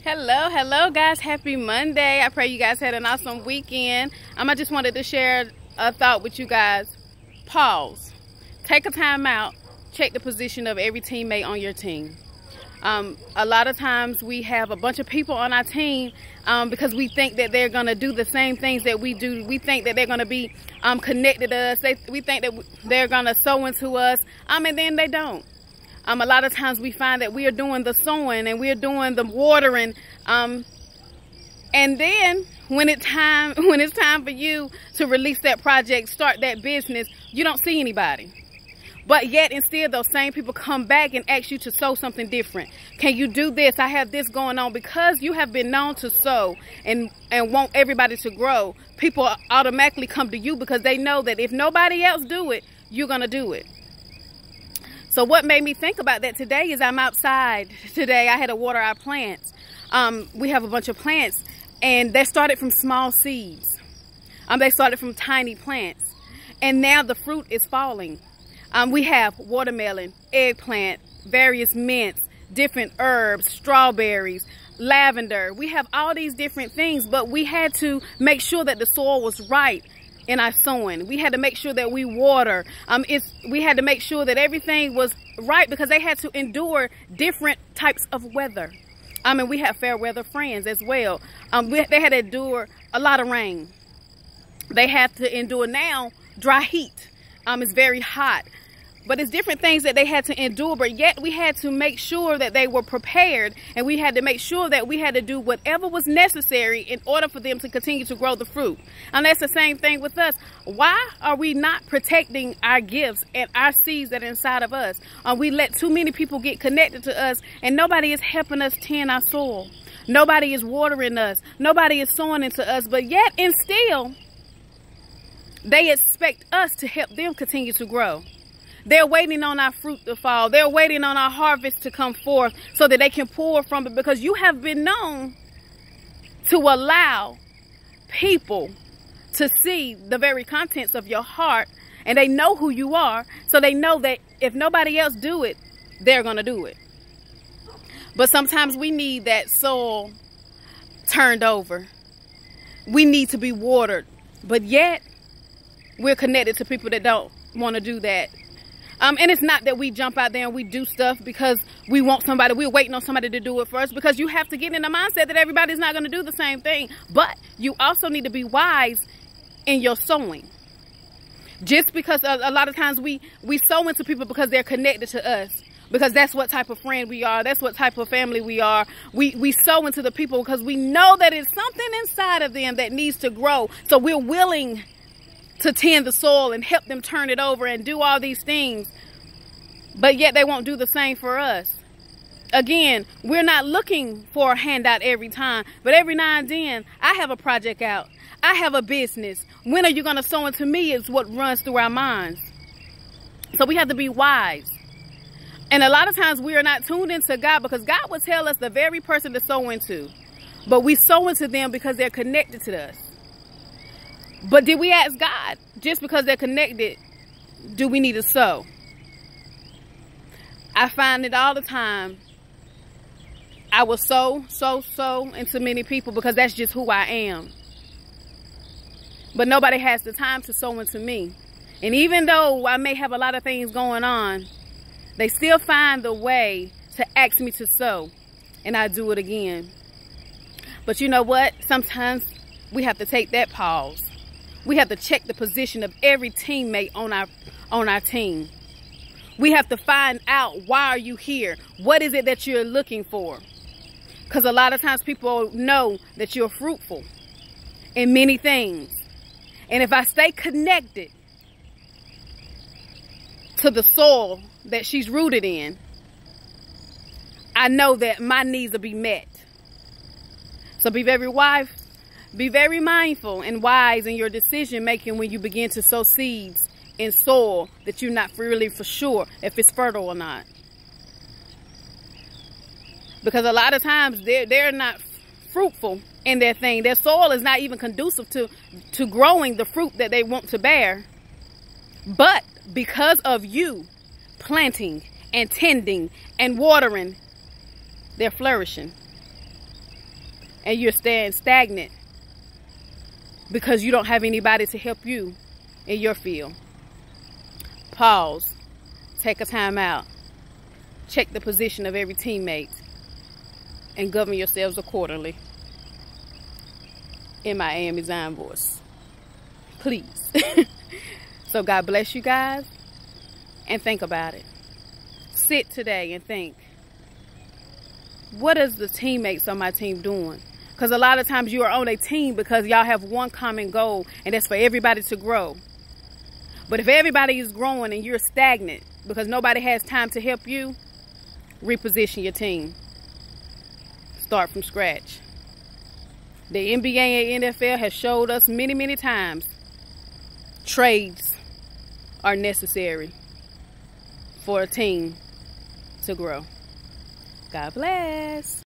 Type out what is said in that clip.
Hello guys, happy Monday. I pray you guys had an awesome weekend. I just wanted to share a thought with you guys. Pause, take a time out, check the position of every teammate on your team. A lot of times we have a bunch of people on our team because we think that they're going to do the same things that we do. We think that they're going to be connected to us. We think that they're going to sow into us, and then they don't. A lot of times we find that we are doing the sowing and we're doing the watering, and then when it's time for you to release that project, start that business, you don't see anybody. But yet instead those same people come back and ask you to sow something different. Can you do this? I have this going on. Because you have been known to sow and want everybody to grow, people automatically come to you because they know that if nobody else do it, you're gonna do it. So what made me think about that today is I'm outside today. I had to water our plants. We have a bunch of plants, and they started from small seeds. They started from tiny plants, and now the fruit is falling. We have watermelon, eggplant, various mints, different herbs, strawberries, lavender. We have all these different things, but we had to make sure that the soil was right in our sowing. We had to make sure that we water. We had to make sure that everything was right because they had to endure different types of weather. And we have fair weather friends as well. They had to endure a lot of rain. They have to endure now dry heat. It's very hot. But it's different things that they had to endure, but yet we had to make sure that they were prepared, and we had to make sure that we had to do whatever was necessary in order for them to continue to grow the fruit. And that's the same thing with us. Why are we not protecting our gifts and our seeds that are inside of us? We let too many people get connected to us, and nobody is helping us tend our soil. Nobody is watering us. Nobody is sowing into us, but yet and still, they expect us to help them continue to grow. They're waiting on our fruit to fall. They're waiting on our harvest to come forth so that they can pour from it, because you have been known to allow people to see the very contents of your heart, and they know who you are, so they know that if nobody else do it, they're going to do it. But sometimes we need that soil turned over. We need to be watered, but yet we're connected to people that don't want to do that. And it's not that we jump out there and we do stuff because we want somebody, we're waiting on somebody to do it for us, because you have to get in the mindset that everybody's not going to do the same thing. But you also need to be wise in your sowing. Just because a lot of times we sow into people because they're connected to us, because that's what type of friend we are, that's what type of family we are. We sow into the people because we know that it's something inside of them that needs to grow. So we're willing to tend the soil and help them turn it over and do all these things, but yet they won't do the same for us. Again, we're not looking for a handout every time, but every now and then I have a project out, I have a business. When are you going to sow into me is what runs through our minds. So we have to be wise. And a lot of times we are not tuned into God, because God will tell us the very person to sow into, but we sow into them because they're connected to us. But did we ask God, just because they're connected, do we need to sow? I find it all the time. I will sow into many people because that's just who I am. But nobody has the time to sow into me. And even though I may have a lot of things going on, they still find the way to ask me to sow. And I do it again. But you know what? Sometimes we have to take that pause. We have to check the position of every teammate on our team. We have to find out, why are you here? What is it that you're looking for? Because a lot of times people know that you're fruitful in many things. And if I stay connected to the soil that she's rooted in, I know that my needs will be met. So be very mindful and wise in your decision making when you begin to sow seeds in soil that you're not really for sure if it's fertile or not. Because a lot of times they're not fruitful in their thing. Their soil is not even conducive to growing the fruit that they want to bear. But because of you planting and tending and watering, they're flourishing. and you're staying stagnant because you don't have anybody to help you in your field. Pause. Take a time out. Check the position of every teammate and govern yourselves accordingly. In my AM Design voice. Please. So God bless you guys, and think about it. Sit today and think, what is the teammates on my team doing? Because a lot of times you are on a team because y'all have one common goal, and that's for everybody to grow. But if everybody is growing and you're stagnant because nobody has time to help you, reposition your team. Start from scratch. The NBA and NFL has showed us many, many times trades are necessary for a team to grow. God bless.